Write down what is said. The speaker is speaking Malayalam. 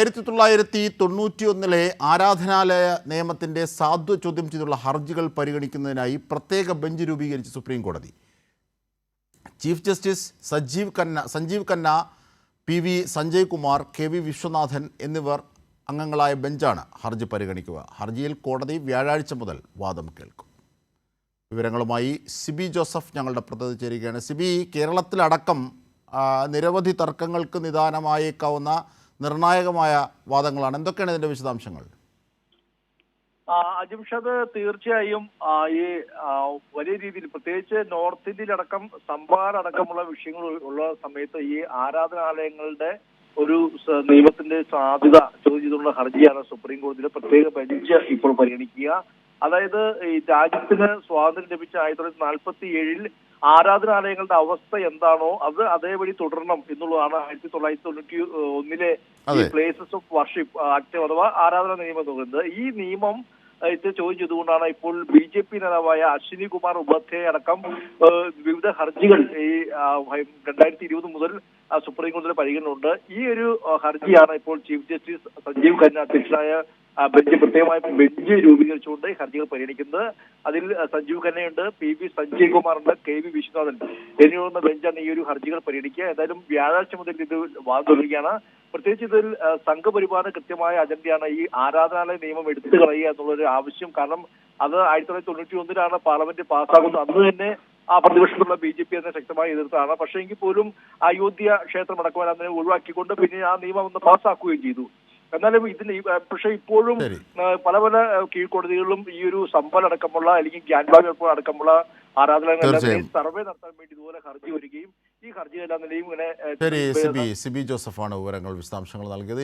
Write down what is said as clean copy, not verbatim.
1991 ആരാധനാലയ നിയമത്തിൻ്റെ സാധുത ചോദ്യം ചെയ്തുള്ള ഹർജികൾ പരിഗണിക്കുന്നതിനായി പ്രത്യേക ബെഞ്ച് രൂപീകരിച്ച് സുപ്രീം കോടതി. Chief justice Sanjiv Khanna, PV Sanjay Kumar, KV Viswanathan എന്നിവർ അംഗങ്ങളായ ബെഞ്ചാണ് ഹർജി പരിഗണിക്കുക. ഹർജിയിൽ കോടതി വ്യാഴാഴ്ച മുതൽ വാദം കേൾക്കും. വിവരങ്ങളുമായി സിബി ജോസഫ് ഞങ്ങളുടെ പ്രതിനിധി ചേരുകയാണ്. സിബി, കേരളത്തിലടക്കം നിരവധി തർക്കങ്ങൾക്ക് നിദാനമായേക്കാവുന്ന നിർണായകമായ വാദങ്ങളാണ്. എന്തൊക്കെയാണ് ഇതിന്റെ വിശദാംശങ്ങൾ? അജിംഷദ്, തീർച്ചയായും ഈ വലിയ രീതിയിൽ പ്രത്യേകിച്ച് നോർത്ത് ഇന്ത്യയിലടക്കം സംഭാരടക്കമുള്ള വിഷയങ്ങൾ ഉള്ള സമയത്ത് ഈ ആരാധനാലയങ്ങളുടെ ഒരു നിയമത്തിന്റെ സാധ്യത ചോദ്യം ചെയ്തുള്ള ഹർജിയാണ് സുപ്രീം കോടതിയിലെ പ്രത്യേക ബെഞ്ച് ഇപ്പോൾ പരിഗണിക്കുക. അതായത് ഈ രാജ്യത്തിന് സ്വാതന്ത്ര്യം ലഭിച്ച 1947 ആരാധനാലയങ്ങളുടെ അവസ്ഥ എന്താണോ അത് അതേപടി തുടരണം എന്നുള്ളതാണ് 1991 പ്ലേസസ് ഓഫ് വർഷിപ്പ് ആക്ട് അഥവാ ആരാധനാ നിയമം എന്ന് പറയുന്നത്. ഈ നിയമം ചോദ്യം ചെയ്തുകൊണ്ടാണ് ഇപ്പോൾ BJP നേതാവായ അശ്വിനി കുമാർ ഉപാധ്യായ അടക്കം വിവിധ ഹർജികൾ ഈ 2020 മുതൽ സുപ്രീം കോടതിയിൽ പരിഗണനയുണ്ട്. ഈ ഒരു ഹർജിയാണ് ഇപ്പോൾ ചീഫ് ജസ്റ്റിസ് സഞ്ജീവ് ഖന്ന അധ്യക്ഷനായ ബെഞ്ച് പ്രത്യേകമായ ബെഞ്ച് രൂപീകരിച്ചുകൊണ്ട് ഹർജികൾ പരിഗണിക്കുന്നത്. അതിൽ സഞ്ജീവ് ഖന്നയുണ്ട്, PV സഞ്ജയ് കുമാറുണ്ട്, KV വിശ്വനാഥൻ എന്നിവരുന്ന ബെഞ്ചാണ് ഈ ഒരു ഹർജികൾ പരിഗണിക്കുക. ഏതായാലും വ്യാഴാഴ്ച മുതൽ ഇത് വാദം തുടരുകയാണ്. പ്രത്യേകിച്ച് ഇതിൽ സംഘപരിവാറിന് കൃത്യമായ അജണ്ടയാണ് ഈ ആരാധനാലയ നിയമം എടുത്തു കളയുക എന്നുള്ളൊരു ആവശ്യം. കാരണം അത് 1991 പാർലമെന്റ് പാസ്സാകുന്നത്. അന്ന് തന്നെ ആ പ്രതിപക്ഷത്തുള്ള BJP അതിനെ ശക്തമായി എതിർത്താണ്. പക്ഷേ എങ്കിൽ പോലും അയോധ്യ ക്ഷേത്രം അടക്കം അതിനെ ഒഴിവാക്കിക്കൊണ്ട് പിന്നെ ആ നിയമം ഒന്ന് പാസ്സാക്കുകയും ചെയ്തു. എന്നാലും ഇതിന് പക്ഷെ ഇപ്പോഴും പല പല കീഴ്ക്കോടതികളിലും ഈ ഒരു സമ്പൽ അടക്കമുള്ള അല്ലെങ്കിൽ ഗ്യാൻബാഗ് അടക്കമുള്ള ആരാധനാലയങ്ങളിൽ സർവേ നടത്താൻ വേണ്ടി ഇതുപോലെ ഹർജി വരികയും ഈ ഹർജി എല്ലാ നിലയും ഇങ്ങനെ സിബി ജോസഫാണ് വിവരങ്ങൾ വിശദാംശങ്ങൾ നൽകിയത്.